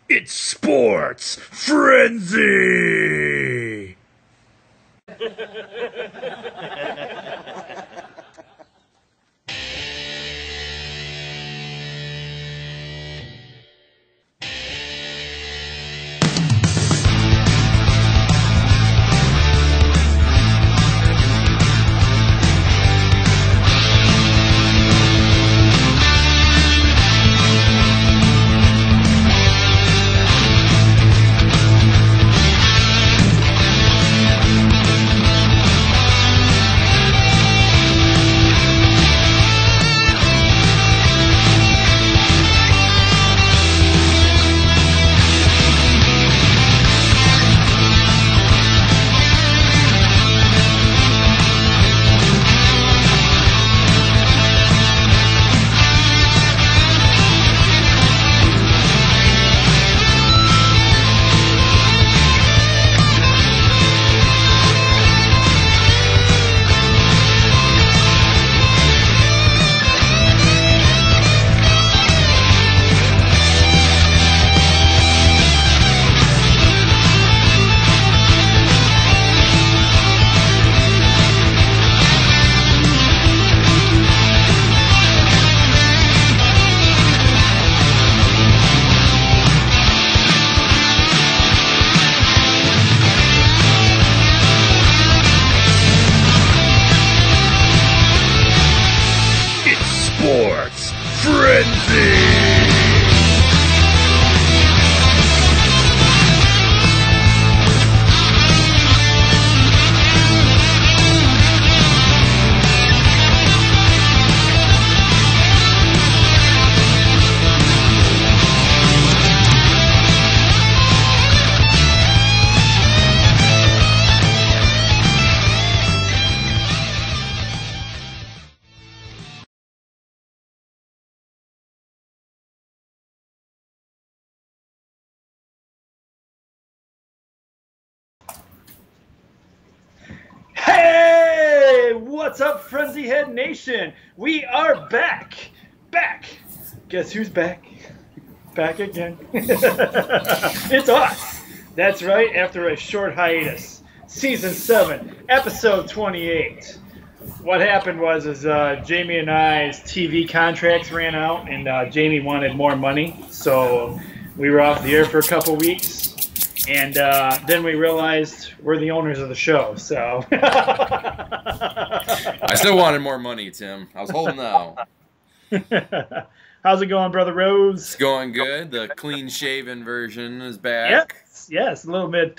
It's Sports Frenzy! Sports Frenzy! Hey, what's up, Frenzy Head Nation? We are back. Guess who's back? Back again. It's us. That's right, after a short hiatus. Season 7, Episode 28. What happened was Jamie and I's TV contracts ran out, and Jamie wanted more money, so we were off the air for a couple weeks. And then we realized we're the owners of the show, so. I still wanted more money, Tim. I was holding out. How's it going, Brother Rose? It's going good. The clean-shaven version is back. Yes, a little bit.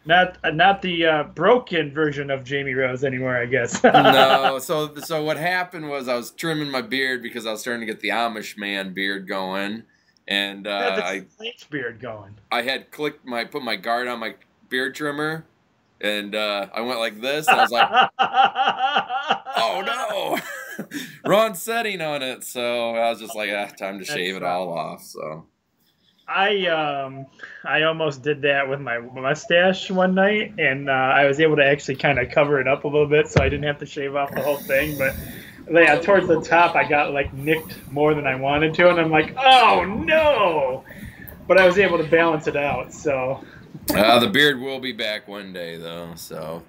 Not the broken version of Jamie Rose anymore, I guess. No. So what happened was I was trimming my beard because I was starting to get the Amish man beard going. And the beard going. I had put my guard on my beard trimmer, and I went like this, and I was like, "Oh no, wrong setting on it." So I was just like, time to shave it all off. So I almost did that with my mustache one night, and I was able to actually kind of cover it up a little bit, so I didn't have to shave off the whole thing, but. Yeah, towards the top, I got like nicked more than I wanted to, and I'm like, oh no! But I was able to balance it out. So the beard will be back one day, though. So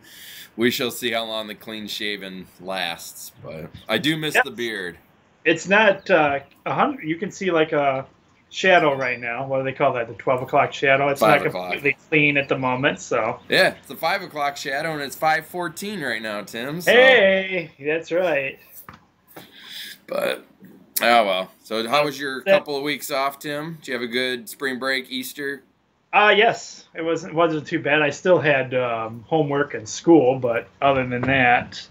we shall see how long the clean shaven lasts. But I do miss the beard. It's not 100. You can see like a shadow right now. What do they call that? The 12 o'clock shadow. It's not completely clean at the moment. So yeah, it's the 5 o'clock shadow, and it's 5:14 right now, Tim. So. Hey, that's right. But, oh well. So how was your couple of weeks off, Tim? Did you have a good spring break, Easter? Yes. It wasn't too bad. I still had homework and school, but other than that,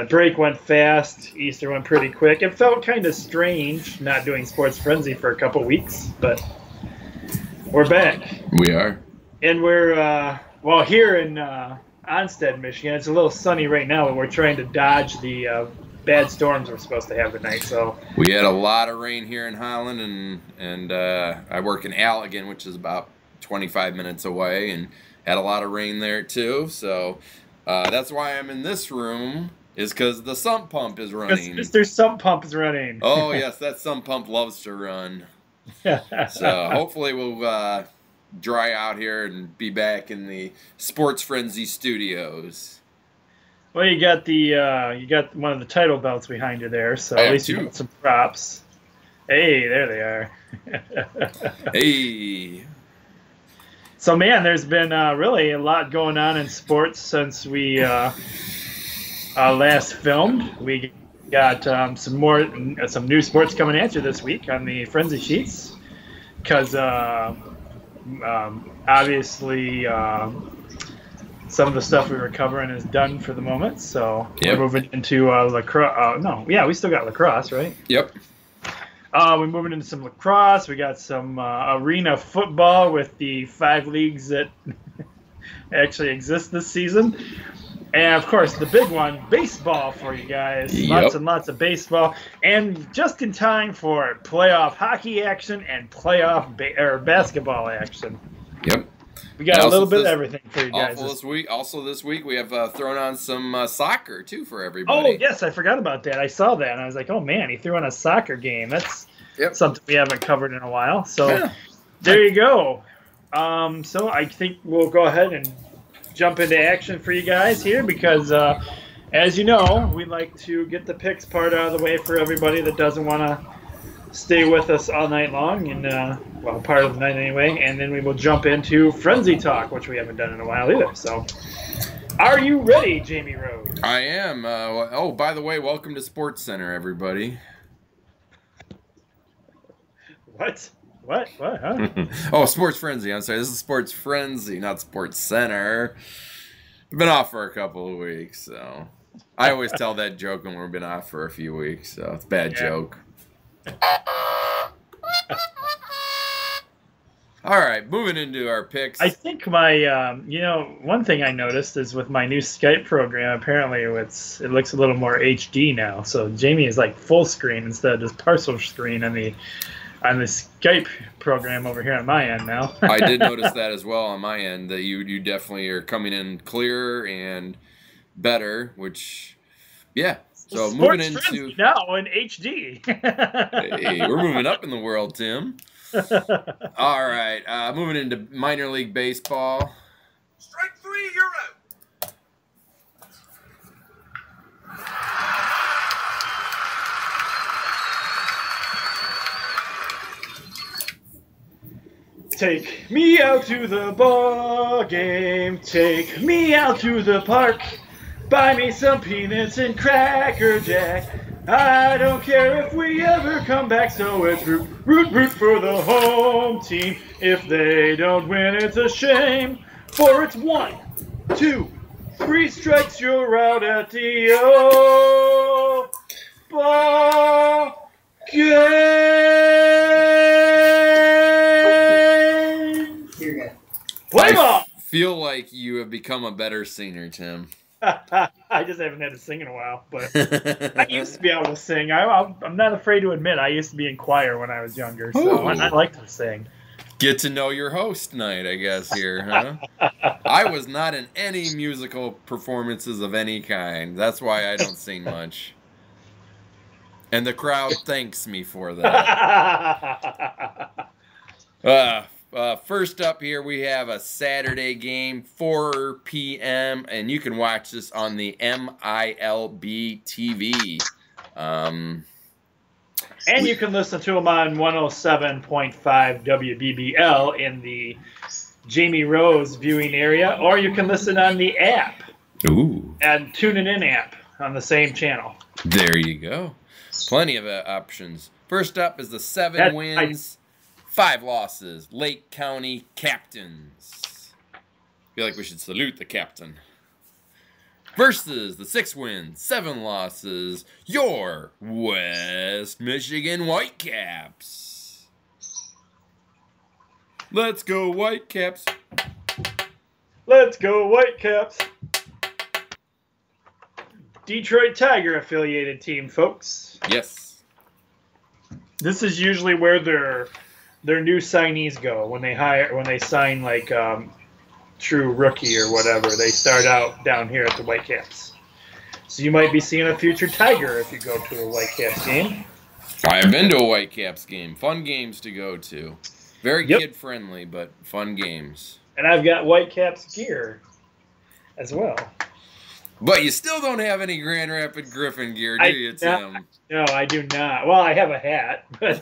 break went fast. Easter went pretty quick. It felt kind of strange not doing Sports Frenzy for a couple weeks, but we're back. We are. And we're, here in Onstead, Michigan, it's a little sunny right now, but we're trying to dodge the bad storms we're supposed to have tonight. So we had a lot of rain here in Holland, and I work in Allegan, which is about 25 minutes away, and had a lot of rain there too. So that's why I'm in this room, is because the sump pump is running. Mr. Sump Pump is running. Oh yes, that sump pump loves to run. So hopefully we'll dry out here and be back in the Sports Frenzy studios. Well, you got one of the title belts behind you there, so I at have least you two. got some props. Hey, there they are. Hey. So, man, there's been really a lot going on in sports since we last filmed. We got some new sports coming at you this week on the Frenzy Sheets, because obviously some of the stuff we were covering is done for the moment. So Yep. we're moving into lacrosse. We still got lacrosse, right? Yep. We're moving into some lacrosse. We got some arena football with the 5 leagues that actually exist this season. And, of course, the big one, baseball for you guys. Yep. Lots and lots of baseball. And just in time for playoff hockey action and playoff basketball action. Yep. We got And a also little bit of this- everything for you guys. Also this week we have thrown on some soccer too for Oh, everybody. yes, I forgot about that. I saw that, and I was like, oh, man, he threw in a soccer game. That's Yep. something we haven't covered in a while. So Yeah. there you go. So I think we'll go ahead and jump into action for you guys here because, as you know, we like to get the picks part out of the way for everybody that doesn't want to stay with us all night long, and part of the night anyway, and then we will jump into Frenzy Talk, which we haven't done in a while either. So, are you ready, Jamie Rose? I am. By the way, welcome to Sports Center, everybody. What? Huh? Oh, Sports Frenzy. I'm sorry. This is Sports Frenzy, not Sports Center. I've been off for a couple of weeks, so I always tell that joke when we've been off for a few weeks. So it's a bad joke. All right, moving into our picks. I think my, one thing I noticed is with my new Skype program, apparently it looks a little more HD now. So Jamie is like full screen instead of just partial screen on the Skype program over here on my end now. I did notice that as well on my end, that you definitely are coming in clearer and better, which, yeah. So moving Sports into Frenzy now in HD. hey, we're moving up in the world, Tim. All right, moving into minor league baseball. Strike 3, you're out. Take me out to the ball game. Take me out to the park. Buy me some peanuts and Cracker Jack. I don't care if we ever come back, so it's root for the home team. If they don't win, it's a shame. For it's 1, 2, 3 strikes, you're out at the ball game. Play ball! Feel like you have become a better singer, Tim. I just haven't had to sing in a while, but I used to be able to sing. I'm not afraid to admit I used to be in choir when I was younger, so I like to sing. Get to know your host night, I guess, here, huh? I was not in any musical performances of any kind. That's why I don't sing much. And the crowd thanks me for that. First up here, we have a Saturday game, 4 p.m., and you can watch this on the MILB TV. And you can listen to them on 107.5 WBBL in the Jamie Rose viewing area, or you can listen on the app. Ooh. And TuneIn app on the same channel. There you go. Plenty of options. First up is the 7 wins, 5 losses, Lake County Captains. Feel like we should salute the captain. Versus the 6 wins, 7 losses, your West Michigan Whitecaps. Let's go Whitecaps. Let's go Whitecaps. Detroit Tiger affiliated team, folks. Yes. This is usually where their new signees go when they sign like true rookie or whatever. They start out down here at the Whitecaps. So you might be seeing a future Tiger if you go to a Whitecaps game. I've been to a Whitecaps game. Fun games to go to. Very kid-friendly, but fun games. And I've got Whitecaps gear as well. But you still don't have any Grand Rapid Griffin gear, do you, Tim? No, I do not. Well, I have a hat, but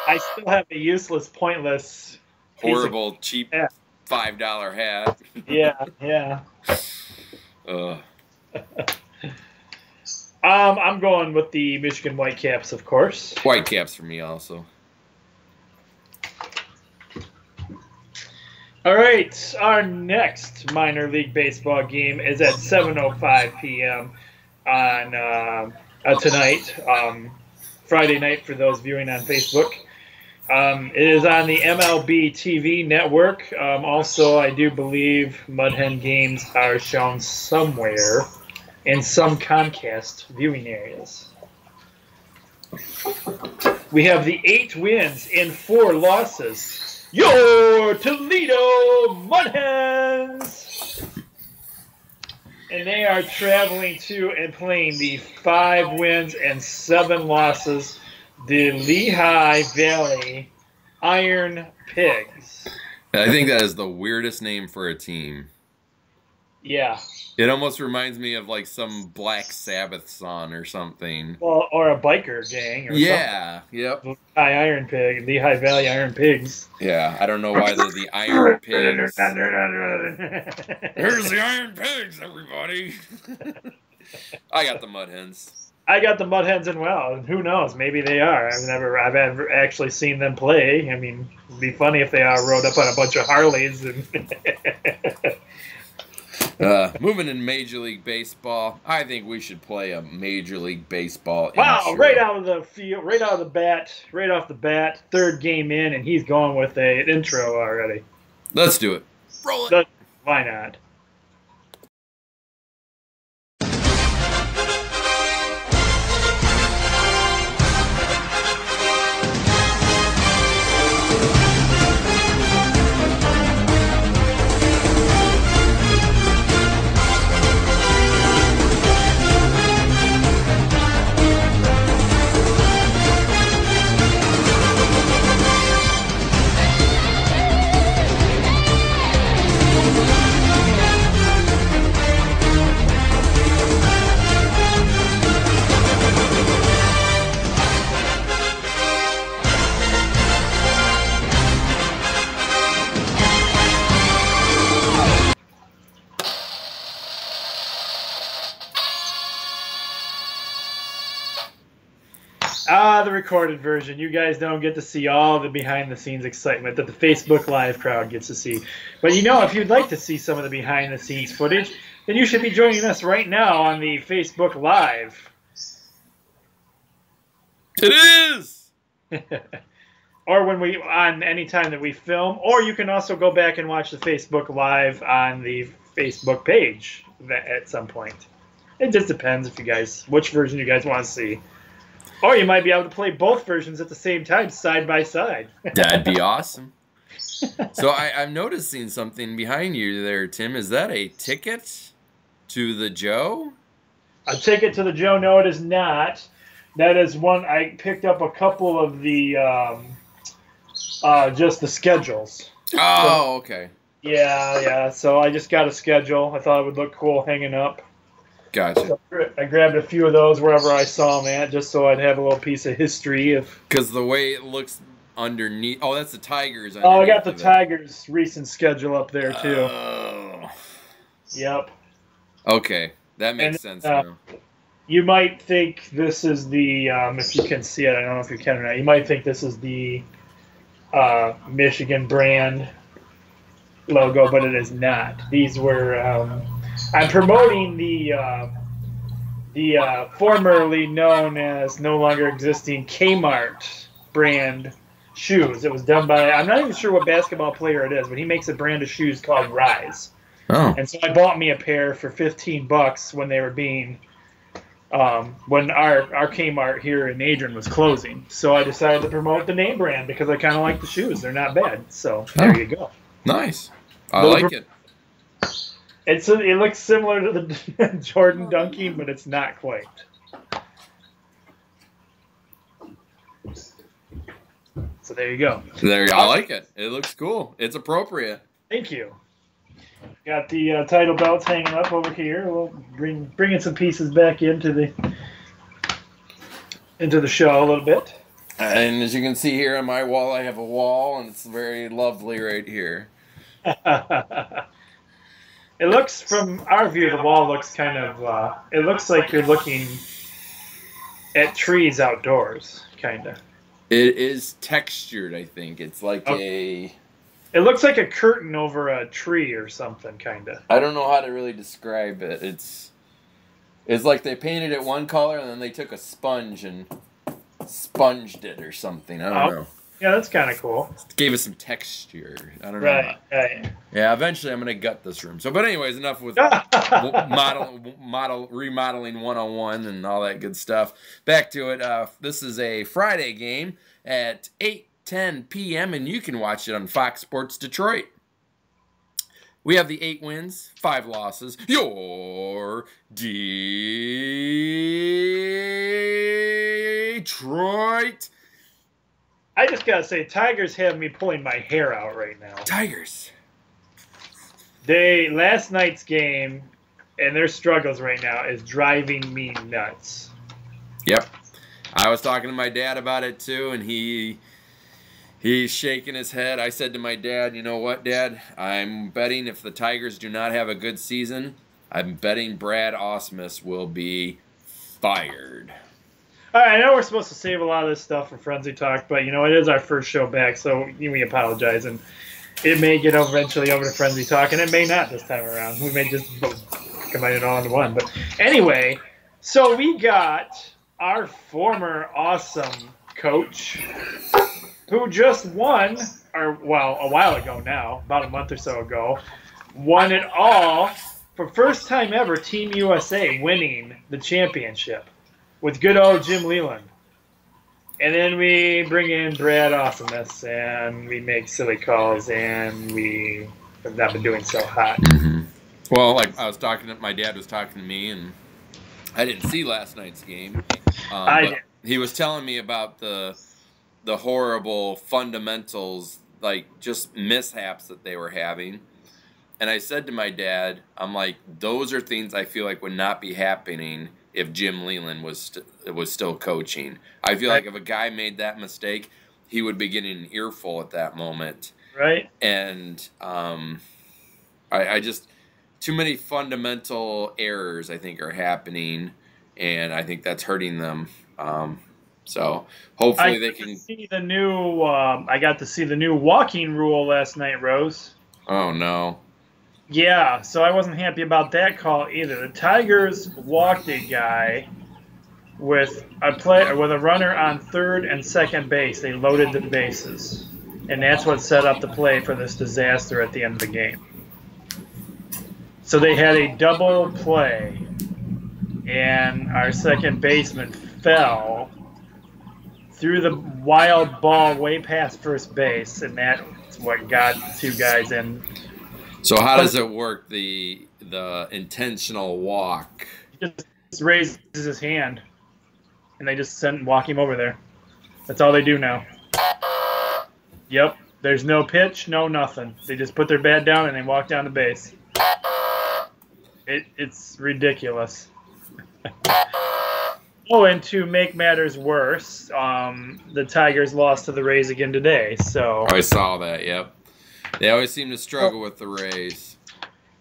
I still have a useless, pointless, horrible, cheap $5 hat. Yeah. I'm going with the Michigan Whitecaps, of course. Whitecaps for me also. All right, our next minor league baseball game is at 7:05 p.m. on tonight, Friday night for those viewing on Facebook. It is on the MLB TV network. Also, I do believe Mud Hen games are shown somewhere in some Comcast viewing areas. We have the 8 wins and 4 losses. Your Toledo Mud Hens! And they are traveling to and playing the 5 wins and 7 losses, the Lehigh Valley Iron Pigs. I think that is the weirdest name for a team. Yeah. It almost reminds me of like some Black Sabbath song or something. Well, or a biker gang or something. Yep. Lehigh Iron Pig, Lehigh Valley Iron Pigs. Yeah, I don't know why they're the Iron Pigs. Here's the Iron Pigs, everybody. I got the Mud Hens. I got the Mud Hens as well. Who knows? Maybe they are. I've never actually seen them play. I mean, it'd be funny if they rode up on a bunch of Harleys and moving in Major League Baseball, I think we should play a Major League Baseball Wow, intro. right out of the field, right off the bat, 3rd game in, and he's going with an intro already. Let's do it. Roll it. Why not? The recorded version. You guys don't get to see all the behind-the-scenes excitement that the Facebook Live crowd gets to see. But if you'd like to see some of the behind-the-scenes footage, then you should be joining us right now on the Facebook Live. It is! Or on any time that we film, or you can also go back and watch the Facebook Live on the Facebook page at some point. It just depends which version you guys want to see. Or you might be able to play both versions at the same time, side by side. That'd be awesome. So I'm noticing something behind you there, Tim. Is that a ticket to the Joe? A ticket to the Joe? No, it is not. That is one. I picked up a couple of the, just the schedules. Oh, okay. Yeah. So I just got a schedule. I thought it would look cool hanging up. Gotcha. So I grabbed a few of those wherever I saw them at, just so I'd have a little piece of history. Because the way it looks underneath... Oh, that's the Tigers. Oh, I got the Tigers' recent schedule up there, too. Oh. Yep. Okay. That makes sense now. You might think this is the... if you can see it, I don't know if you can or not. You might think this is the Michigan brand logo, but it is not. These were... I'm promoting the formerly known as no longer existing Kmart brand shoes. It was done by, I'm not even sure what basketball player it is, but he makes a brand of shoes called Rise. Oh. And so I bought me a pair for $15 when they were being, when our Kmart here in Adrian was closing. So I decided to promote the name brand because I kind of like the shoes. They're not bad. So there you go. Nice. I like it. It looks similar to the Jordan dunking, but it's not quite. So there you go. There, I like it. It looks cool. It's appropriate. Thank you. Got the title belts hanging up over here. We'll bringing some pieces back into the show a little bit. And as you can see here on my wall, I have a wall, and it's very lovely right here. It looks, from our view, the wall looks kind of, it looks like you're looking at trees outdoors, kind of. It is textured, I think. It's like It looks like a curtain over a tree or something, kind of. I don't know how to really describe it. It's like they painted it one color, and then they took a sponge and sponged it or something. I don't know. Yeah, that's kind of cool. It gave us some texture. I don't know. Right. Yeah, eventually I'm going to gut this room. So, but anyways, enough with remodeling 101 and all that good stuff. Back to it. This is a Friday game at 8:10 p.m. and you can watch it on Fox Sports Detroit. We have the 8 wins, 5 losses. Your Detroit. I just gotta say, Tigers have me pulling my hair out right now. Tigers. Last night's game and their struggles right now is driving me nuts. Yep. I was talking to my dad about it too, and he's shaking his head. I said to my dad, you know what, Dad? I'm betting if the Tigers do not have a good season, I'm betting Brad Ausmus will be fired. All right, I know we're supposed to save a lot of this stuff for Frenzy Talk, but, it is our first show back, so we apologize. And it may get eventually over to Frenzy Talk, and it may not this time around. We may just combine it all into one. But anyway, so we got our former awesome coach who just won, a while ago now, about a month or so ago, won it all for first time ever, Team USA winning the championship with good old Jim Leland. And then we bring in Brad Ausmus, and we make silly calls, and we have not been doing so hot. Mm-hmm. Well, like my dad was talking to me, and I didn't see last night's game. I did. He was telling me about the horrible fundamentals, like just mishaps that they were having. And I said to my dad, I'm like, those are things I feel like would not be happening if Jim Leland was still coaching. I feel like if a guy made that mistake, he would be getting an earful at that moment. Right. And I just, too many fundamental errors, I think, are happening, and I think that's hurting them. So hopefully they can see the new. I got to see the new walking rule last night, Rose. Oh no. Yeah, so I wasn't happy about that call either. The Tigers walked a guy with a runner on third and second base. They loaded the bases, and that's what set up the play for this disaster at the end of the game. So they had a double play, and our second baseman fell threw the wild ball way past first base, and that's what got the two guys in. So how does it work, the intentional walk? He just raises his hand, and they just walk him over there. That's all they do now. Yep. There's no pitch, no nothing. They just put their bat down, and they walk down the base. It's ridiculous. Oh, and to make matters worse, the Tigers lost to the Rays again today. So I saw that, yep. They always seem to struggle with the Rays.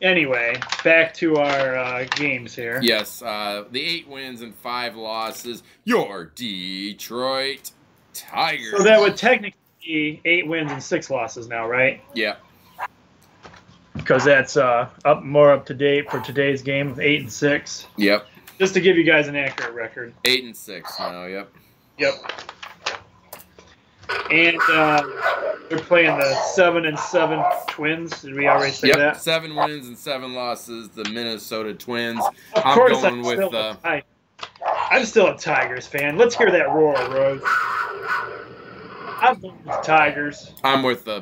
Anyway, back to our games here. Yes, the 8 wins and 5 losses. Your Detroit Tigers. So that would technically be 8 wins and 6 losses now, right? Yeah. Because that's more up to date for today's game of 8 and 6. Yep. Just to give you guys an accurate record. 8 and 6 now, yep. Yep. And they're playing the 7 and 7 Twins. Did we already say that? 7 wins and 7 losses. The Minnesota Twins. Of course, I'm still a Tigers fan. Let's hear that roar, Rose. I'm with the Tigers. I'm with the.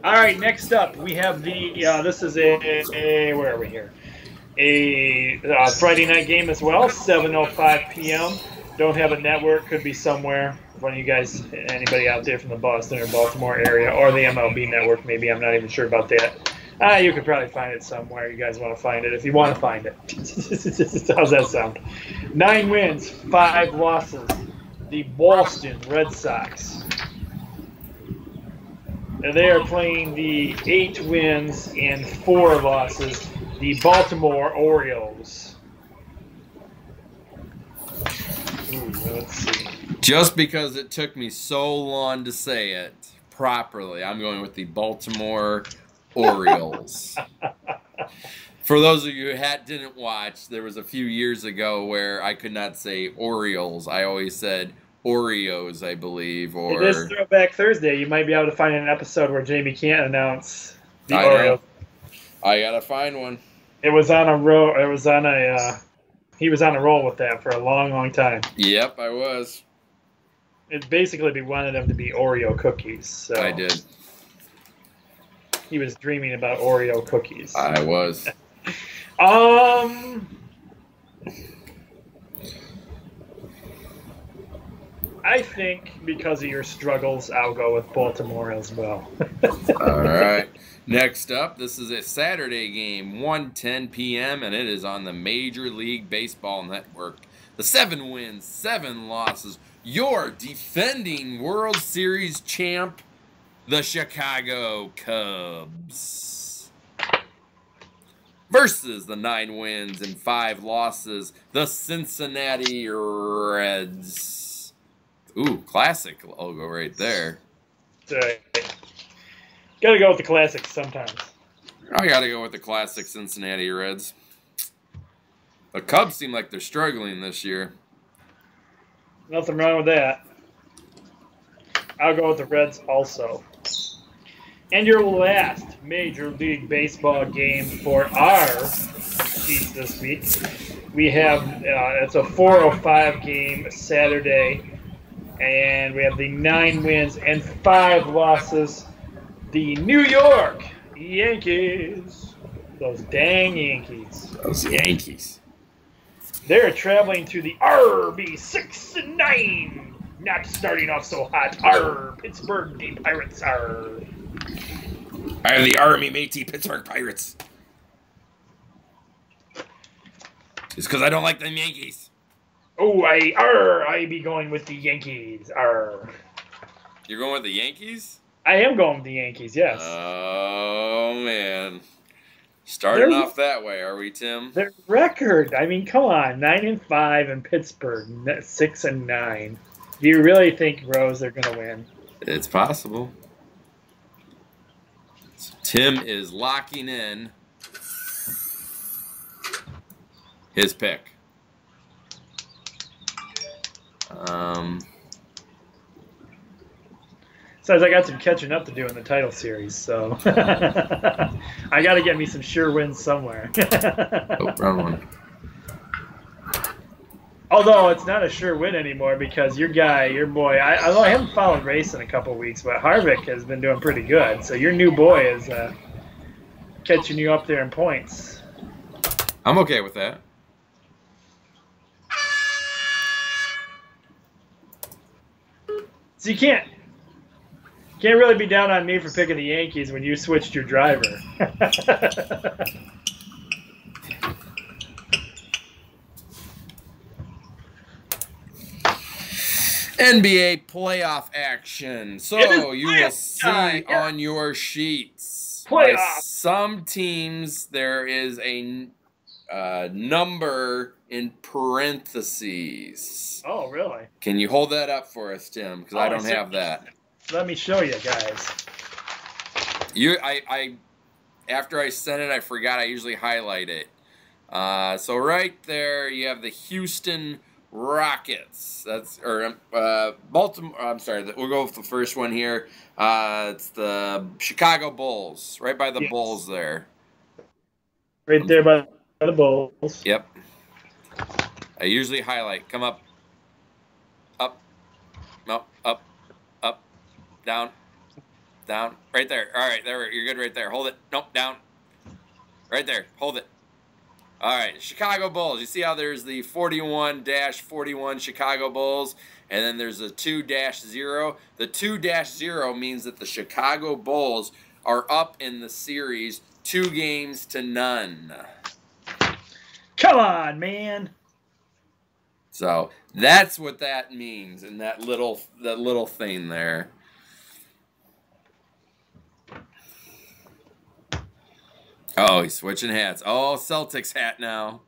All right, next up we have the. This is a where are we here? a Friday night game as well, 7:05 p.m. Don't have a network, could be somewhere. One of you guys, anybody out there from the Boston or Baltimore area, or the MLB network, maybe. I'm not even sure about that. You could probably find it somewhere. You guys want to find it if you want to find it. How's that sound? 9 wins, 5 losses. The Boston Red Sox. And they are playing the 8 wins and 4 losses, the Baltimore Orioles. Ooh, let's see. Just because it took me so long to say it properly, I'm going with the Baltimore Orioles. For those of you who didn't watch, there was a few years ago where I could not say Orioles. I always said Oreos, I believe. Or It is Throwback Thursday. You might be able to find an episode where Jamie can't announce the Orioles. I gotta find one. It was on a roll. It was on a. He was on a roll with that for a long, long time. Yep, I was. It basically we wanted them to be Oreo cookies. So I did. He was dreaming about Oreo cookies. I was. I think because of your struggles, I'll go with Baltimore as well. All right. Next up, this is a Saturday game, 1:10 p.m., and it is on the Major League Baseball Network. The 7 wins, 7 losses. Your defending World Series champ, the Chicago Cubs. Versus the 9 wins and 5 losses, the Cincinnati Reds. Ooh, classic logo right there. Gotta go with the classics sometimes. I gotta go with the classic Cincinnati Reds. The Cubs seem like they're struggling this year. Nothing wrong with that. I'll go with the Reds also. And your last Major League Baseball game for our sheets this week. We have, it's a 4:05 game Saturday. And we have the 9 wins and 5 losses. The New York Yankees. Those dang Yankees. Those Yankees. They're traveling to the RB6-9. Not starting off so hot. Pittsburgh Pirates. I have the Army matey Pittsburgh Pirates. It's because I don't like them Yankees. Oh, I be going with the Yankees. You're going with the Yankees? I am going with the Yankees, yes. Oh, man. Starting off that way, are we, Tim? Their record, I mean, come on. 9-5 in Pittsburgh, 6-9. Do you really think, Rose, they're going to win? It's possible. So Tim is locking in his pick. Besides, I got some catching up to do in the title series, so I got to get me some sure wins somewhere. Oh, wrong one. Although it's not a sure win anymore because your boy, although I haven't followed race in a couple of weeks, but Harvick has been doing pretty good. So your new boy is catching you up there in points. I'm okay with that. So you can't really be down on me for picking the Yankees when you switched your driver. NBA playoff action. So you will see on your sheets. By some teams, there is a number in parentheses. Oh, really? Can you hold that up for us, Tim? Because I don't have that. Let me show you, guys. After I sent it, I forgot I usually highlight it. So right there, you have the Houston Rockets. Baltimore. I'm sorry. We'll go with the first one here. It's the Chicago Bulls, right by the Bulls there. Right there by the Bulls. Yep. I usually highlight. Come up. Up. No. Up. Up. Down. Down. Right there. All right. There. You're good right there. Hold it. Nope. Down. Right there. Hold it. All right, Chicago Bulls. You see how there's the 41-41 Chicago Bulls, and then there's a 2-0. The 2-0 means that the Chicago Bulls are up in the series 2-0. Come on, man. So that's what that means in that little thing there. Oh, he's switching hats. Oh, Celtics hat now.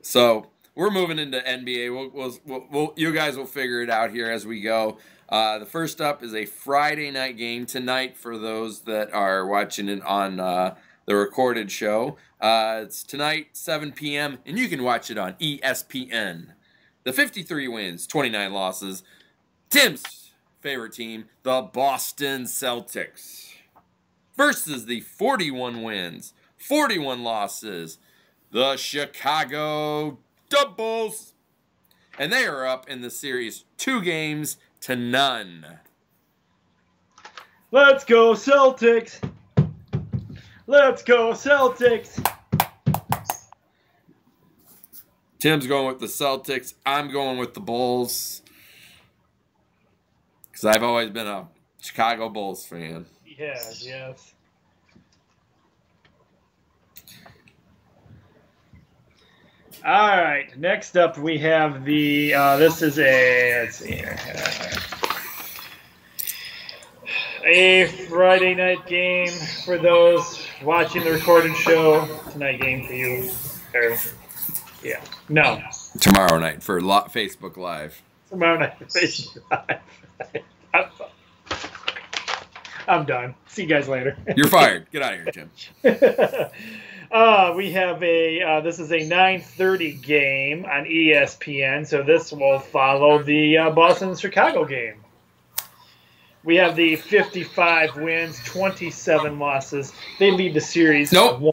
So we're moving into NBA. We'll you guys will figure it out here as we go. The first up is a Friday night game tonight for those that are watching it on the recorded show. It's tonight, 7 p.m., and you can watch it on ESPN. The 53 wins, 29 losses. Tim's favorite team, the Boston Celtics, versus the 41 wins, 41 losses, the Chicago Bulls. And they are up in the series 2-0. Let's go, Celtics. Let's go, Celtics. Tim's going with the Celtics. I'm going with the Bulls. Because I've always been a Chicago Bulls fan. Yes. All right. Next up, we have the. This is let's see here. A Friday night game for those watching the recorded show. Tonight game for you. No. Tomorrow night for Facebook Live. Tomorrow night for Facebook Live. I'm done. See you guys later. You're fired. Get out of here, Tim. We have this is a 9:30 game on ESPN, so this will follow the Boston-Chicago game. We have the 55 wins, 27 losses. They lead the series. Nope. 1.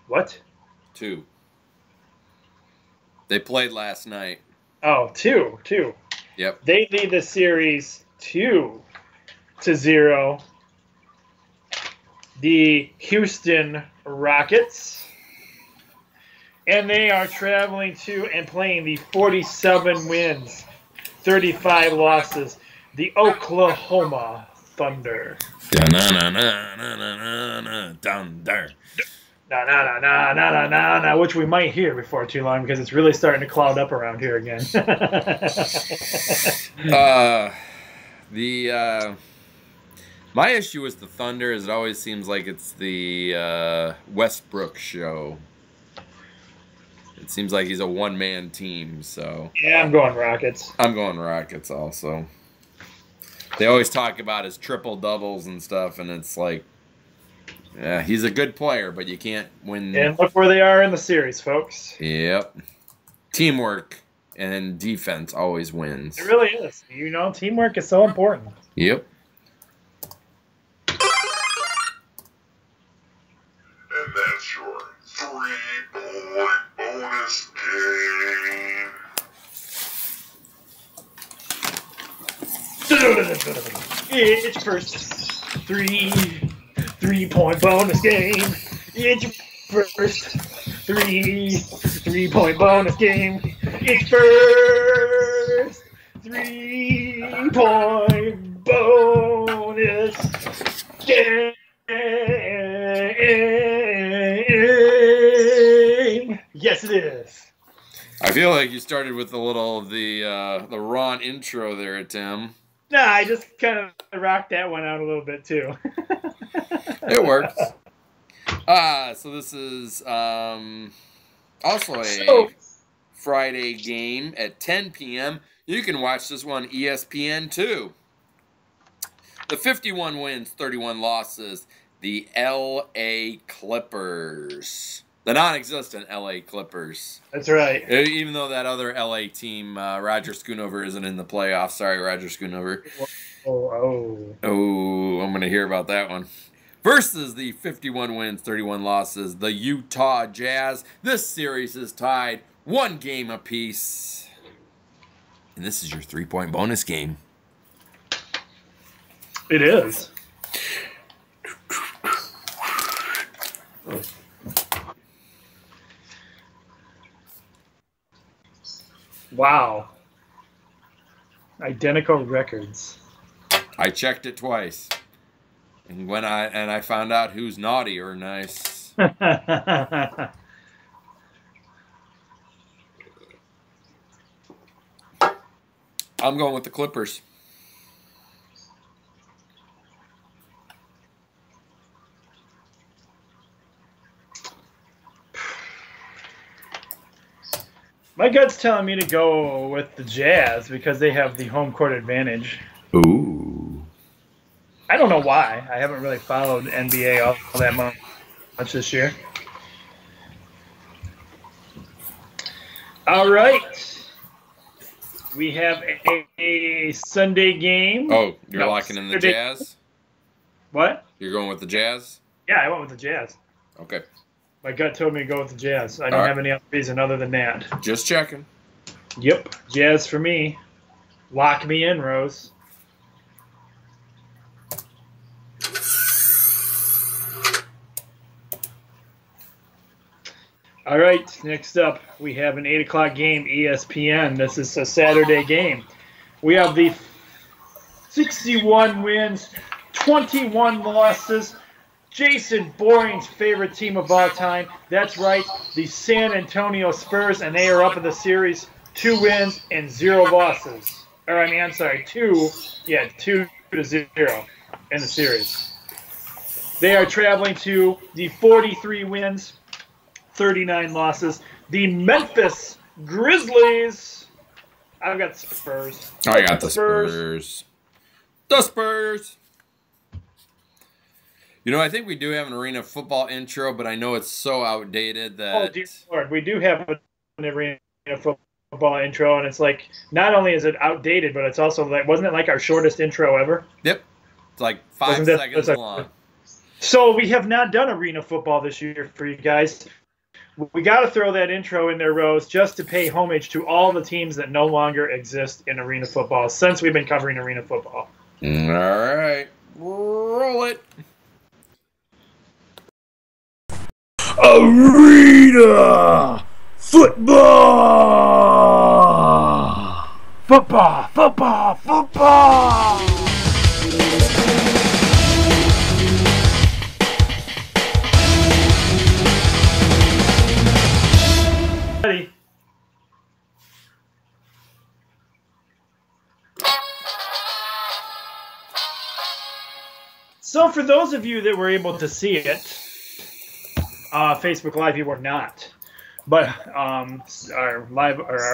What? 2. They played last night. Oh, 2. Yep. They lead the series 2-0. The Houston Rockets. And they are traveling to and playing the 47 wins, 35 losses, the Oklahoma Thunder. Thunder. Na, which we might hear before too long because it's really starting to cloud up around here again. My issue with the Thunder is it always seems like it's the Westbrook show. It seems like he's a one-man team, so... Yeah, I'm going Rockets. I'm going Rockets also. They always talk about his triple-doubles and stuff, and it's like... Yeah, he's a good player, but you can't win... And look where they are in the series, folks. Yep. Teamwork and defense always wins. It really is. Teamwork is so important. Yep. And that's your 3-point bonus game. It's your first 3-point bonus game. It's your first 3-point bonus game. It's first 3-point bonus game. Yes, it is. I feel like you started with the Ron intro there, Tim. Nah, I just kind of rocked that one out a little bit too. It works. So this is also a Friday game at 10 p.m. You can watch this one ESPN too. The 51 wins, 31 losses. The L.A. Clippers. The non-existent L.A. Clippers. That's right. Even though that other L.A. team, Roger Schoonover, isn't in the playoffs. Sorry, Roger Schoonover. Oh, I'm going to hear about that one. Versus the 51 wins, 31 losses, the Utah Jazz. This series is tied 1 game apiece. And this is your 3-point bonus game. It is. Wow. Identical records. I checked it twice. And when I found out who's naughty or nice. I'm going with the Clippers. My gut's telling me to go with the Jazz because they have the home court advantage. Ooh. I don't know why. I haven't really followed NBA all that much this year. All right. We have a Sunday game. Oh, you're locking in the Jazz? What? You're going with the Jazz? Yeah, I went with the Jazz. Okay. My gut told me to go with the Jazz. I don't have any other reason other than that. Just checking. Yep. Jazz for me. Lock me in, Rose. All right, next up, we have an 8 o'clock game, ESPN. This is a Saturday game. We have the 61 wins, 21 losses. Jason Boring's favorite team of all time. That's right, the San Antonio Spurs, and they are up in the series. 2 wins and 0 losses. I'm sorry, 2 to 0 in the series. They are traveling to the 43 wins, 39 losses. The Memphis Grizzlies. I've got Spurs. I got the Spurs. The Spurs. You know, I think we do have an arena football intro, but I know it's so outdated that... Oh, dear Lord. We do have an arena football intro, and it's like, not only is it outdated, but it's also like, wasn't it like our shortest intro ever? Yep. It's like 5 seconds long. So we have not done arena football this year for you guys. We got to throw that intro in there, Rose, just to pay homage to all the teams that no longer exist in arena football since we've been covering arena football. All right. Roll it. Arena football! Football! Football! Football! Ready. So for those of you that were able to see it, Facebook Live, you were not. But our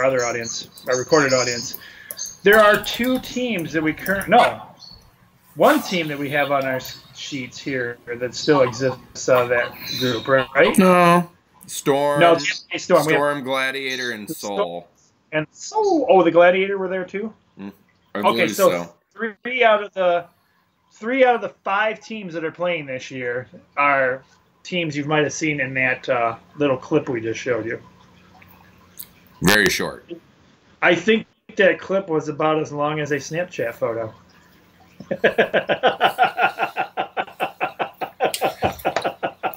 other audience, our recorded audience, there are 2 teams that one team that we have on our sheets here that still exists out of that group, right? No. Storm. No, Storm. Storm, Gladiator, and Soul. And Soul. Oh, the Gladiator were there too? Okay, so 3 out of the 5 teams that are playing this year are teams you might have seen in that little clip we just showed you. Very short. I think that clip was about as long as a Snapchat photo.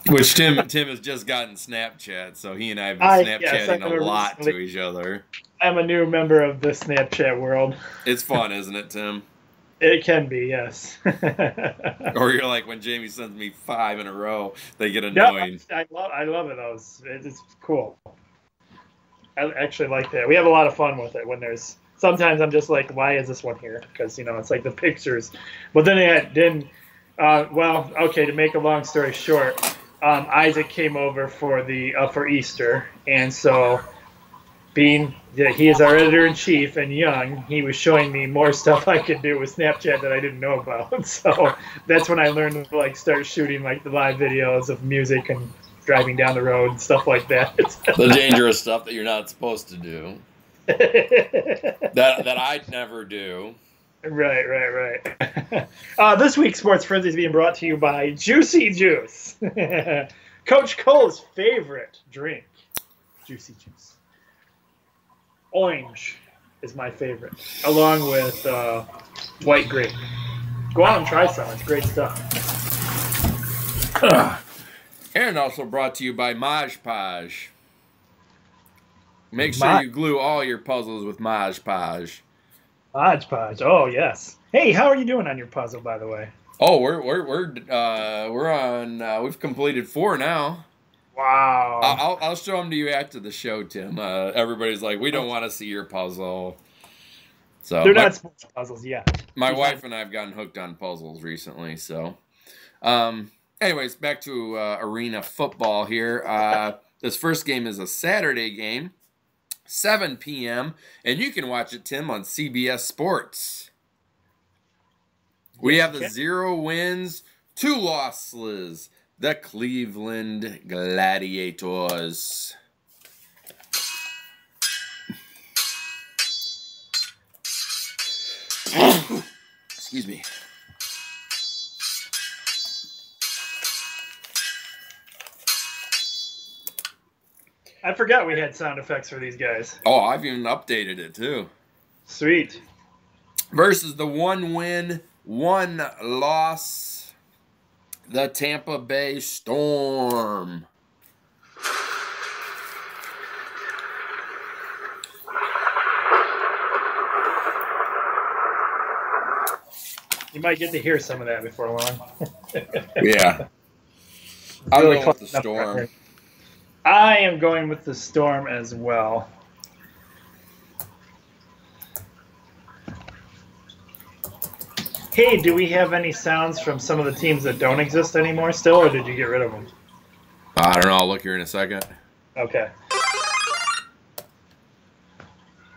Which Tim has just gotten Snapchat, so he and I have been Snapchatting a lot to each other. I'm a new member of the Snapchat world. It's fun, isn't it, Tim? It can be, yes. Or you're like, when Jamie sends me 5 in a row, they get annoying. No, I love it. It's cool. I actually like that. We have a lot of fun with it when there's... Sometimes I'm just like, why is this one here? Because, it's like the pictures. But then to make a long story short, Isaac came over for Easter, and so being that he is our editor-in-chief and young, he was showing me more stuff I could do with Snapchat that I didn't know about. So that's when I learned to start shooting the live videos of music and driving down the road and stuff like that. The dangerous stuff that you're not supposed to do. that I'd never do. Right. This week's Sports Frenzy is being brought to you by Juicy Juice. Coach Cole's favorite drink, Juicy Juice. Orange is my favorite, along with white grape. Go out and try some. It's great stuff. And also brought to you by Mod Podge. Make sure you glue all your puzzles with Mod Podge. Mod Podge. Oh yes. Hey, how are you doing on your puzzle, by the way? Oh, we're on. We've completed 4 now. Wow. I'll show them to you after the show, Tim. Everybody's like, we don't want to see your puzzle. So they're not sports puzzles yet. My wife and I have gotten hooked on puzzles recently. So, anyways, back to arena football here. This first game is a Saturday game, 7 p.m., and you can watch it, Tim, on CBS Sports. We have the 0 wins, 2 losses, the Cleveland Gladiators. Excuse me. I forgot we had sound effects for these guys. Oh, I've even updated it too. Sweet. Versus the 1 win, 1 loss, the Tampa Bay Storm. You might get to hear some of that before long. Yeah. I'm going with the Storm. I am going with the Storm as well. Hey, do we have any sounds from some of the teams that don't exist anymore still, or did you get rid of them? I don't know. I'll look here in a second. Okay.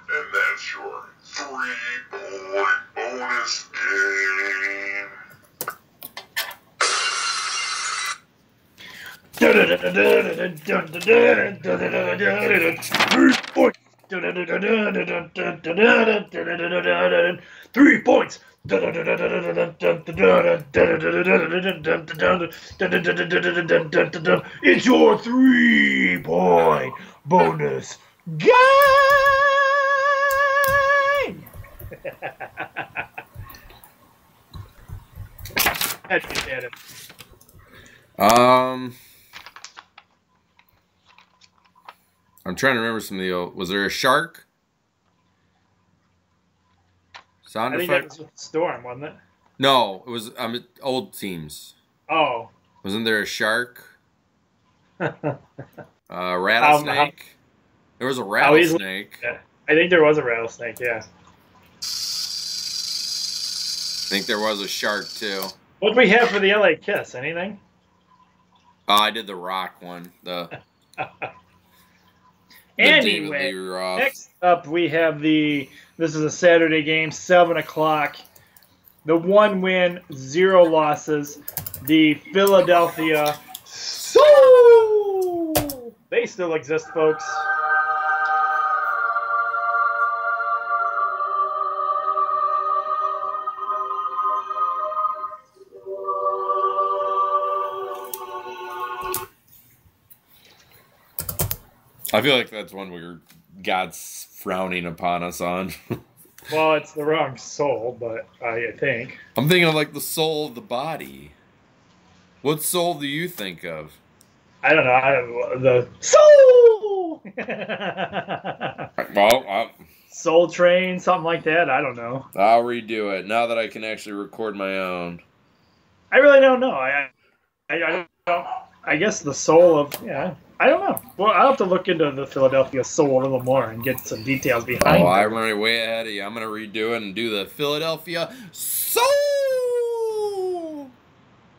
And that's your 3-point bonus game. Three points. It's your 3-point bonus game. How'd you get it? I'm trying to remember some of the old. Was there a shark? Sound I think effect? that was with the Storm, wasn't it? No, it was old teams. Oh. Wasn't there a shark? Rattlesnake? There was a rattlesnake. Yeah. I think there was a rattlesnake, yeah. I think there was a shark, too. What do we have for the LA Kiss? Anything? I did the rock one. Anyway, next up we have this is a Saturday game, 7 o'clock. The 1 win, 0 losses. The Philadelphia Soul. They still exist, folks. I feel like that's one where God's frowning upon us on. Well, it's the wrong soul, but I think. I'm thinking of like the soul of the body. What soul do you think of? I don't know. The soul! Well, Soul Train, something like that. I don't know. I'll redo it now that I can actually record my own. I really don't know. I don't. I guess the soul of I don't know. Well, I'll have to look into the Philadelphia Soul a little more and get some details behind it. Oh, I'm running way ahead of you. I'm going to redo it and do the Philadelphia Soul!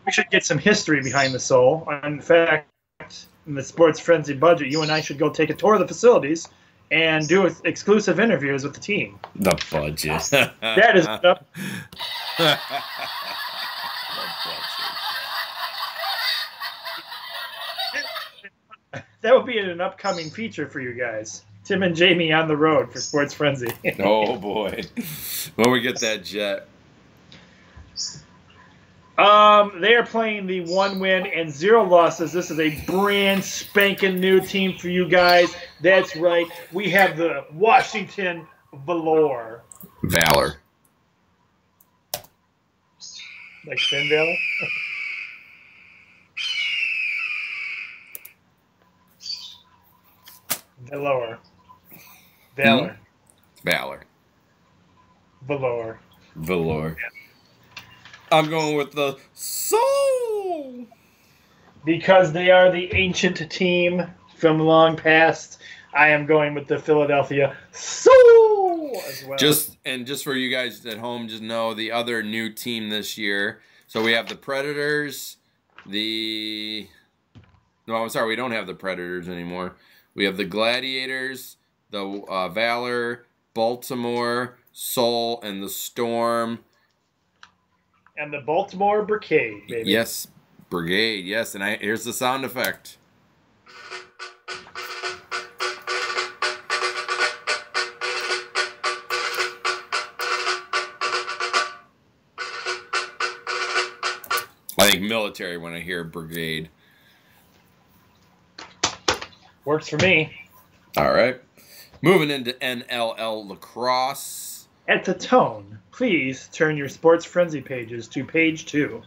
We should get some history behind the Soul. In fact, in the Sports Frenzy budget, you and I should go take a tour of the facilities and do exclusive interviews with the team. The budget. That is up. The budget. That would be an upcoming feature for you guys. Tim and Jamie on the road for Sports Frenzy. Oh, boy. When we get that jet. They are playing the 1 win and 0 losses. This is a brand spanking new team for you guys. That's right. We have the Washington Valor. Valor. Like Finn Valor? Valor. Valor. Valor. Valor. Valor. I'm going with the Soul. Because they are the ancient team from long past, I am going with the Philadelphia Soul as well. Just for you guys at home, just know the other new team this year. So we have the Predators, no, I'm sorry, we don't have the Predators anymore. We have the Gladiators, the Valor, Baltimore, Soul, and the Storm. And the Baltimore Brigade, baby. Yes, Brigade, yes. And here's the sound effect. I think military when I hear Brigade. Works for me. All right. Moving into NLL lacrosse. At the tone, please turn your Sports Frenzy pages to page 2.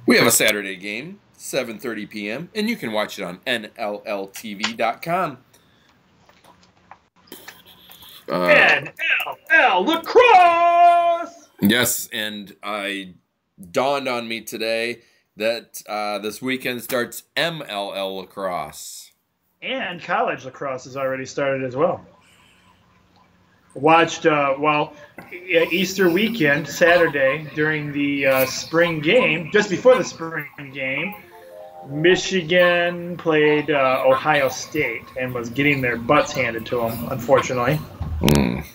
We have a Saturday game, 7:30 p.m., and you can watch it on NLLTV.com. NLL lacrosse! Yes, and I dawned on me today that this weekend starts MLL lacrosse. And college lacrosse has already started as well. Watched, Easter weekend, Saturday, during the spring game, just before the spring game, Michigan played Ohio State and was getting their butts handed to them, unfortunately.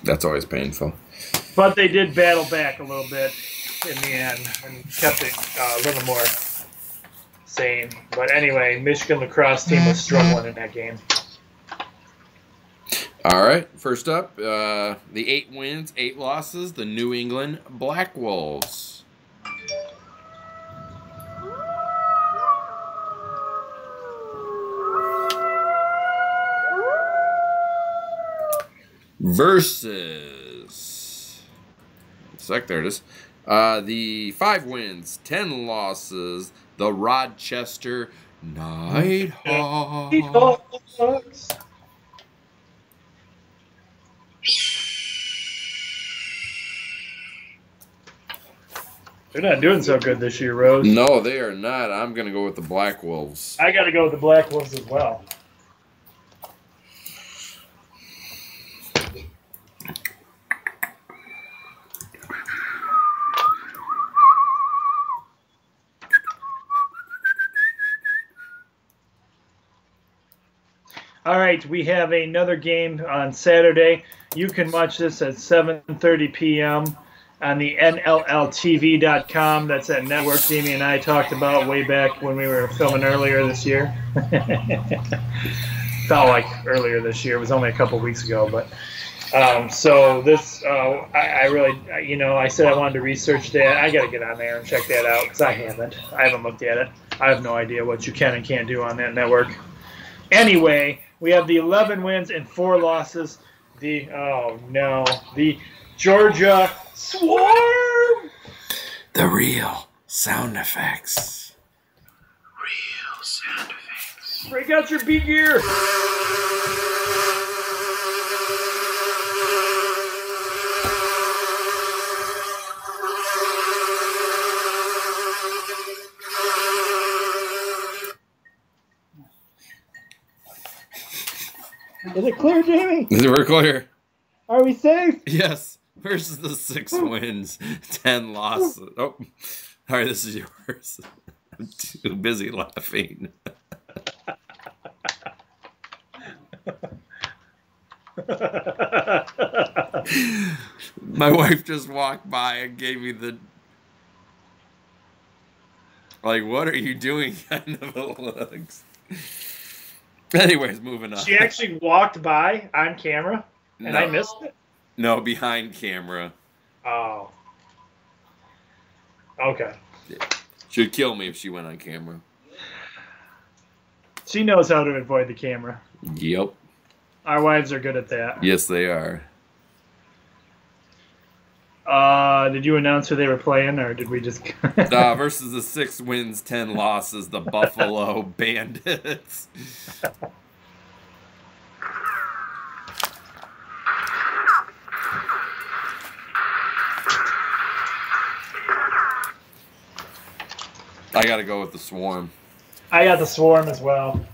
That's always painful. But they did battle back a little bit in the end and kept it a little more sane. But anyway, Michigan lacrosse team was struggling in that game. All right, first up, the 8 wins, 8 losses, the New England Black Wolves. Versus, there it is, the 5 wins, 10 losses, the Rochester Nighthawks. They're not doing so good this year, Rose. No, they are not. I'm going to go with the Black Wolves. I got to go with the Black Wolves as well. All right, we have another game on Saturday. You can watch this at 7:30 p.m. on the NLLTV.com. That's that network Jamie and I talked about way back when we were filming earlier this year. Felt like earlier this year. It was only a couple weeks ago. But so this, I really, I said I wanted to research that. I got to get on there and check that out because I haven't looked at it. I have no idea what you can and can't do on that network. Anyway, we have the 11 wins and 4 losses. The Georgia Swarm. The real sound effects. Break out your beat gear. Is it clear, Jamie? We're clear. Are we safe? Yes. Versus the 6 wins, 10 losses. Oh, all right, this is yours. I'm too busy laughing. My wife just walked by and gave me the, like, what are you doing kind of a looks. Anyways, moving on. She actually walked by on camera, and No. I missed it? No, behind camera. Oh. Okay. She'd kill me if she went on camera. She knows how to avoid the camera. Did you announce who they were playing, or did we just? Versus the 6 wins, 10 losses, the Buffalo Bandits. I got to go with the Swarm. I got the Swarm as well.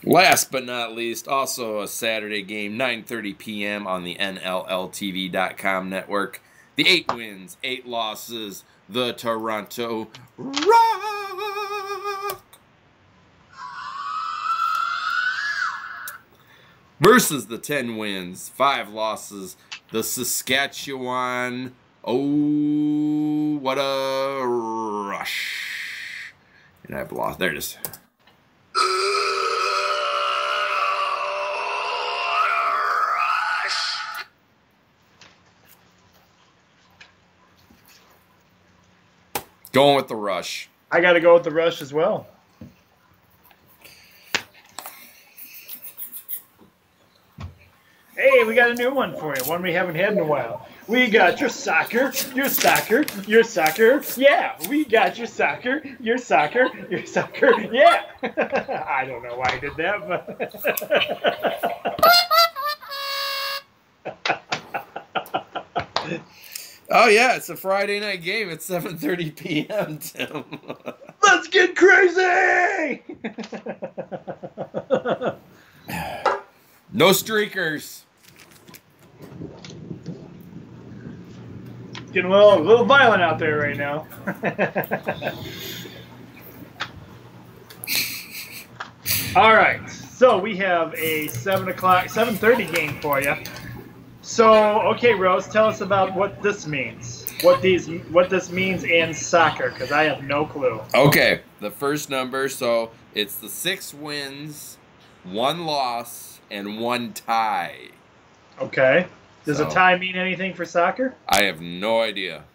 Last but not least, also a Saturday game, 9:30 p.m. on the NLLTV.com network. The 8 wins, 8 losses, the Toronto Rock versus the 10 wins, 5 losses, the Saskatchewan. Oh, what a rush. And I've lost. There it is. Going with the Rush. I got to go with the Rush as well. Hey, we got a new one for you. One we haven't had in a while. We got your soccer, your soccer, your soccer. Yeah, we got your soccer, your soccer, your soccer. Yeah. I don't know why I did that, but. Oh, yeah, it's a Friday night game at 7:30 p.m., Tim. Let's get crazy! No streakers. It's getting a little violent out there right now. All right, so we have a 7:30 game for you. So, okay, Rose, tell us about what this means. What this means in soccer, because I have no clue. Okay, the first number, so it's the 6 wins, 1 loss, and 1 tie. Okay. Does a tie mean anything for soccer? I have no idea.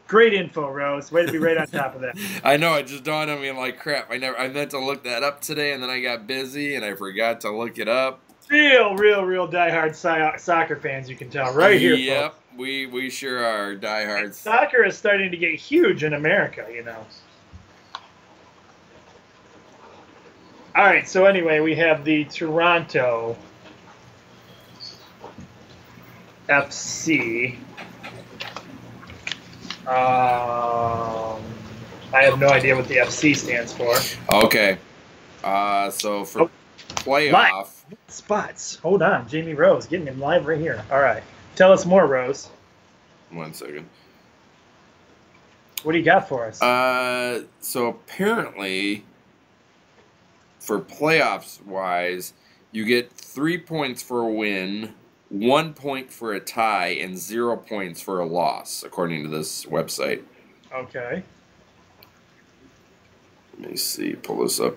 Great info, Rose. Way to be right on top of that. I know, it just dawned on me, I'm like, crap, I meant to look that up today, and then I got busy, and I forgot to look it up. Real diehard soccer fans, you can tell right here. Yep, folks. we sure are diehards. Soccer is starting to get huge in America, you know. All right, so anyway, we have the Toronto FC. I have no idea what the FC stands for. Okay, so for playoff. Spots. Hold on. Jamie Rose getting him live right here. All right. Tell us more, Rose. 1 second. What do you got for us? So apparently, for playoffs wise, you get 3 points for a win, 1 point for a tie, and 0 points for a loss, according to this website. Okay. Let me see. Pull this up.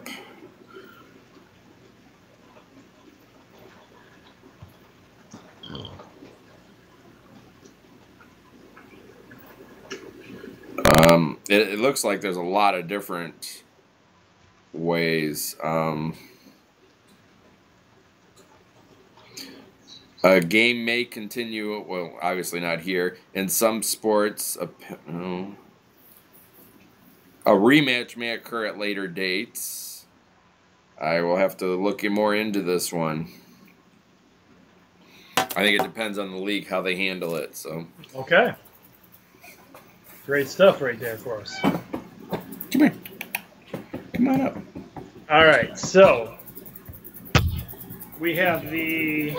It looks like there's a lot of different ways. A game may continue, well, obviously not here. In some sports, a rematch may occur at later dates. I will have to look more into this one. I think it depends on the league, how they handle it. So. Okay. Great stuff right there for us. Come here. Come on up. All right, so we have the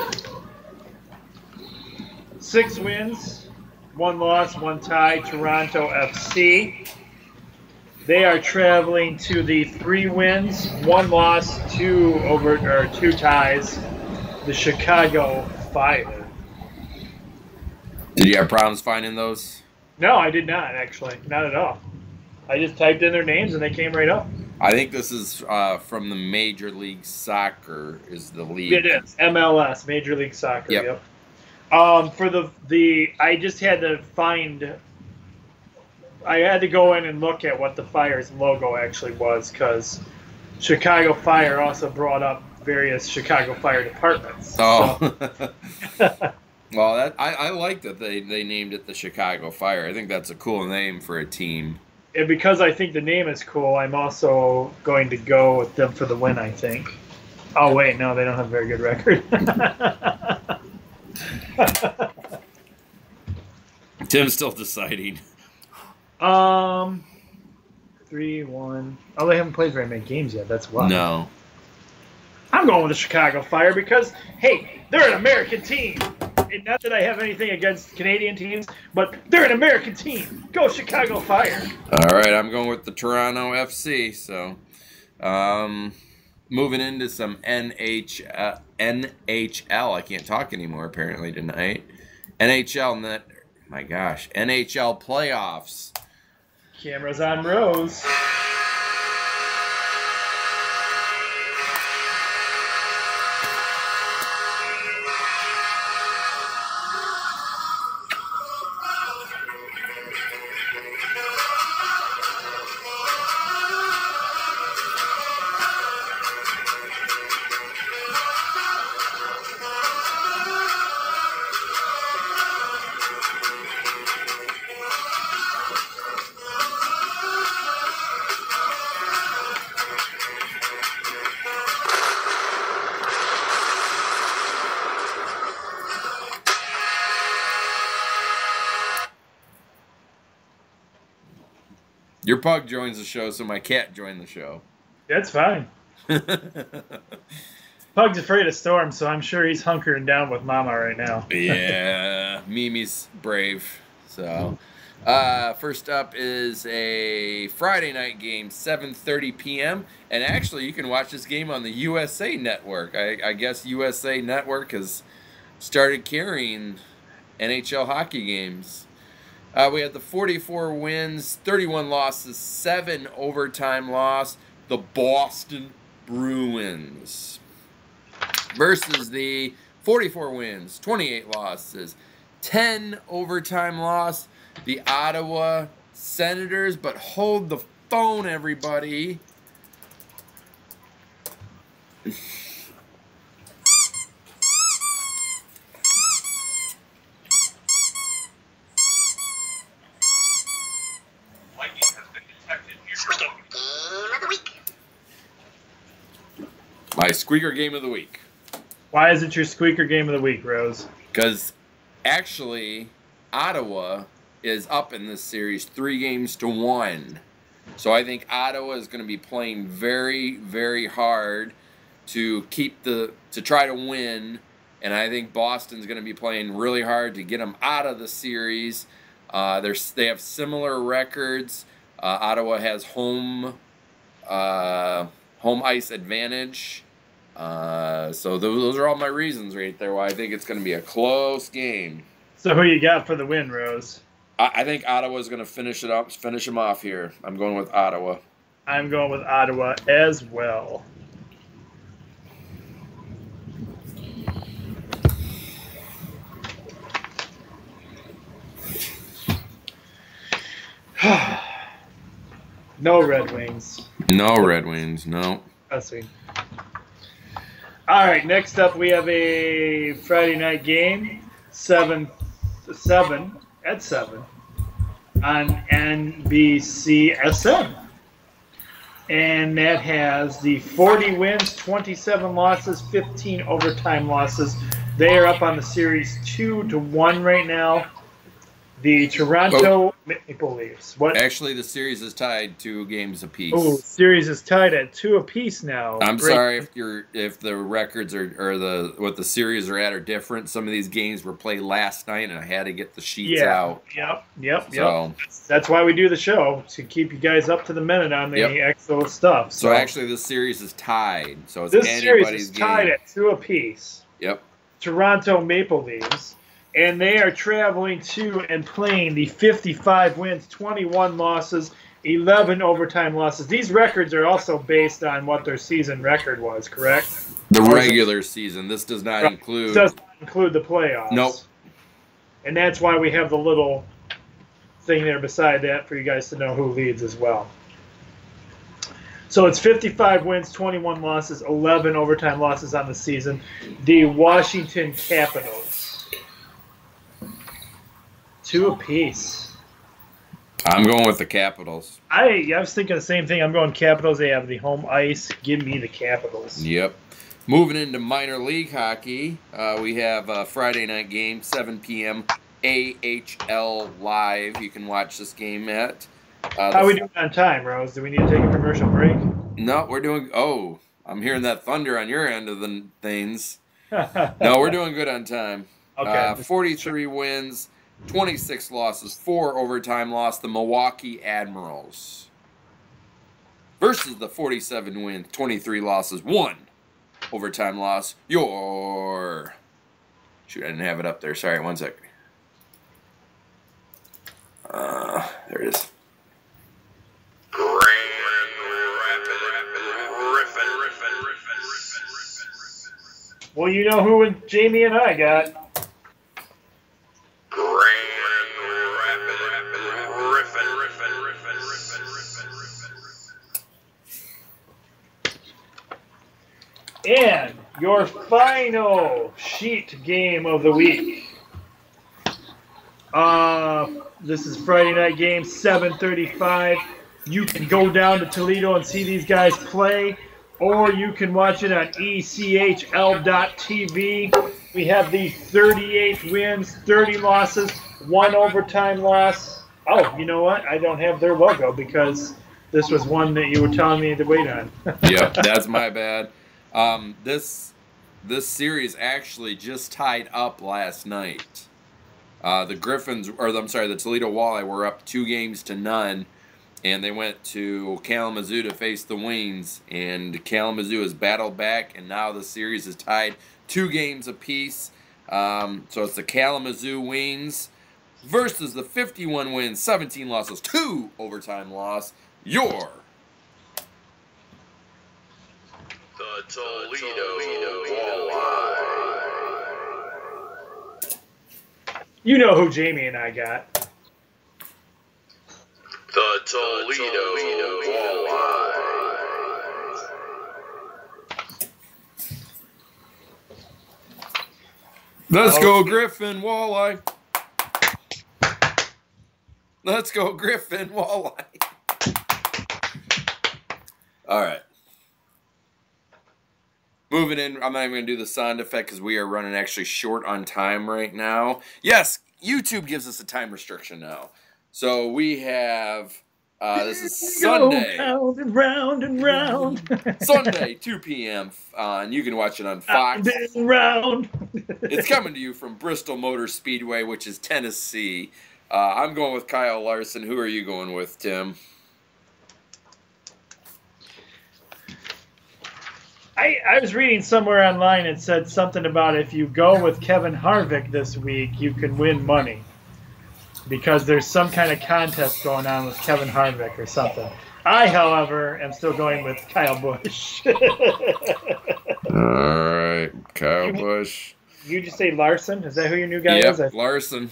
6 wins, 1 loss, 1 tie, Toronto FC. They are traveling to the 3 wins, 1 loss, 2 ties, the Chicago Fire. Did you have problems finding those? No, I did not, actually. Not at all. I just typed in their names and they came right up. I think this is from the Major League Soccer is the league. It is. MLS, Major League Soccer. Yep. For the I just had to find, I had to go in and look at what the Fire's logo actually was, because Chicago Fire also brought up various Chicago Fire departments. Oh. So, Well, I like that they named it the Chicago Fire. I think that's a cool name for a team. And because I think the name is cool, I'm also going to go with them for the win, I think. Oh, wait, no, they don't have a very good record. Tim's still deciding. 3-1. Oh, they haven't played very many games yet. That's why. No. I'm going with the Chicago Fire because, hey, they're an American team. And not that I have anything against Canadian teams, but they're an American team. Go Chicago Fire. All right, I'm going with the Toronto FC. So, moving into some NHL. I can't talk anymore apparently tonight. NHL playoffs. Cameras on Rose. Your pug joins the show, so my cat joined the show. That's fine. Pug's afraid of storms, so I'm sure he's hunkering down with Mama right now. Yeah, Mimi's brave. So, first up is a Friday night game, 7:30 p.m. And actually, you can watch this game on the USA Network. I guess USA Network has started carrying NHL hockey games. We had the 44 wins, 31 losses, 7 overtime loss. The Boston Bruins versus the 44 wins, 28 losses, 10 overtime loss. The Ottawa Senators. But hold the phone, everybody. My squeaker game of the week. Why is it your squeaker game of the week, Rose? Because actually, Ottawa is up in this series 3-1. So I think Ottawa is going to be playing very, very hard to try to win. And I think Boston's going to be playing really hard to get them out of the series. They have similar records. Ottawa has home ice advantage. So those are all my reasons right there why I think it's going to be a close game. So who you got for the win, Rose? I think Ottawa's going to finish them off here. I'm going with Ottawa. I'm going with Ottawa as well. No Red Wings. No Red Wings, no. Let's see. All right, next up we have a Friday night game, 7 at 7 on NBCSN. And that has the 40 wins, 27 losses, 15 overtime losses. They are up on the series 2-1 right now. The Toronto Maple Leafs. What? Actually, the series is tied 2 games apiece. Oh, series is tied at 2 apiece now. I'm sorry if the records or what the series are at are different. Some of these games were played last night, and I had to get the sheets out. Yep. So, that's why we do the show, to keep you guys up to the minute on the actual stuff. So actually, this series is tied. So it's this anybody's series is game. tied at 2 apiece. Yep. Toronto Maple Leafs. And they are traveling to and playing the 55 wins, 21 losses, 11 overtime losses. These records are also based on what their season record was, correct? The regular season. This does not include... This does not include the playoffs. Nope. And that's why we have the little thing there beside that for you guys to know who leads as well. So it's 55 wins, 21 losses, 11 overtime losses on the season. The Washington Capitals. 2 apiece. I'm going with the Capitals. I was thinking the same thing. I'm going Capitals. They have the home ice. Give me the Capitals. Yep. Moving into minor league hockey, we have a Friday night game, 7 p.m. AHL Live. You can watch this game at. How are we doing on time, Rose? Do we need to take a commercial break? No, we're doing. Oh, I'm hearing that thunder on your end of the things. No, we're doing good on time. Okay. 43 wins, 26 losses, 4 overtime loss. The Milwaukee Admirals versus the 47 wins, 23 losses, 1 overtime loss. Shoot, I didn't have it up there. Sorry, 1 second. There it is. Well, you know who Jamie and I got. And your final sheet game of the week. This is Friday night game, 7:35. You can go down to Toledo and see these guys play, or you can watch it on ECHL.TV. We have the 38 wins, 30 losses, 1 overtime loss. Oh, you know what? I don't have their logo because this was one that you were telling me to wait on. Yep, that's my bad. This series actually just tied up last night. The Toledo Walleye were up 2-0, and they went to Kalamazoo to face the Wings, and Kalamazoo has battled back, and now the series is tied 2 games apiece. So it's the Kalamazoo Wings versus the 51 wins, 17 losses, 2 overtime loss. The Toledo Walleye. You know who Jamie and I got. The Toledo Walleye. Let's go Griffin Walleye. Let's go Griffin Walleye. All right. Moving in, I'm not even going to do the sound effect because we are running actually short on time right now. Yes, YouTube gives us a time restriction now. So we have, this is Sunday. Round and round and round. Sunday, 2 p.m. And you can watch it on Fox. Round. It's coming to you from Bristol Motor Speedway, which is Tennessee. I'm going with Kyle Larson. Who are you going with, Tim? I was reading somewhere online and said something about if you go with Kevin Harvick this week, you can win money. Because there's some kind of contest going on with Kevin Harvick or something. I, however, am still going with Kyle Busch. All right, Kyle Busch. You just say Larson? Is that who your new guy is? Yep, Larson.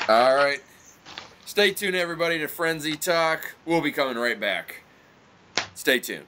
All right. Stay tuned, everybody, to Frenzy Talk. We'll be coming right back. Stay tuned.